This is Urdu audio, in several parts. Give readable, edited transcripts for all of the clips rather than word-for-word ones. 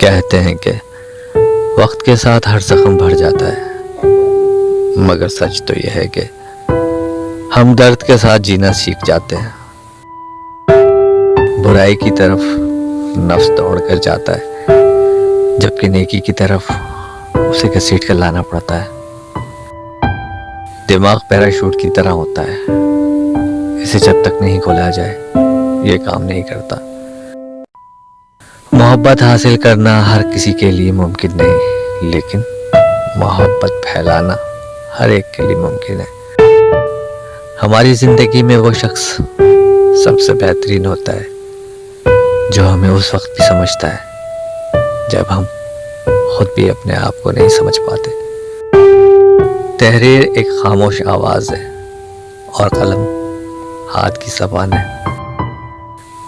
کہتے ہیں کہ وقت کے ساتھ ہر زخم بھر جاتا ہے، مگر سچ تو یہ ہے کہ ہم درد کے ساتھ جینا سیکھ جاتے ہیں۔ برائی کی طرف نفس دوڑ کر جاتا ہے، جبکہ نیکی کی طرف اسے گھسیٹ کر لانا پڑتا ہے۔ دماغ پیراشوٹ کی طرح ہوتا ہے، اسے جب تک نہیں کھولا جائے یہ کام نہیں کرتا۔ محبت حاصل کرنا ہر کسی کے لیے ممکن نہیں، لیکن محبت پھیلانا ہر ایک کے لیے ممکن ہے۔ ہماری زندگی میں وہ شخص سب سے بہترین ہوتا ہے جو ہمیں اس وقت بھی سمجھتا ہے جب ہم خود بھی اپنے آپ کو نہیں سمجھ پاتے۔ تحریر ایک خاموش آواز ہے اور قلم ہاتھ کی زبان ہے۔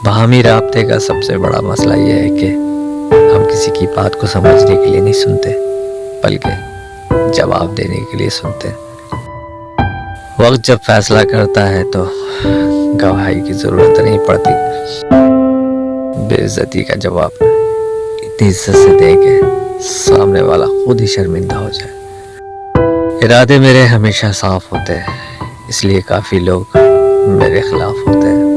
باہمی رابطے کا سب سے بڑا مسئلہ یہ ہے کہ ہم کسی کی بات کو سمجھنے کے لیے نہیں سنتے، بلکہ جواب دینے کے لیے سنتے ہیں۔ وقت جب فیصلہ کرتا ہے تو گواہی کی ضرورت نہیں پڑتی، بے عزتی کا جواب اتنی عزت سے دیں کہ سامنے والا خود ہی شرمندہ ہو جائے۔ ارادے میرے ہمیشہ صاف ہوتے ہیں، اس لیے کافی لوگ میرے خلاف ہوتے ہیں۔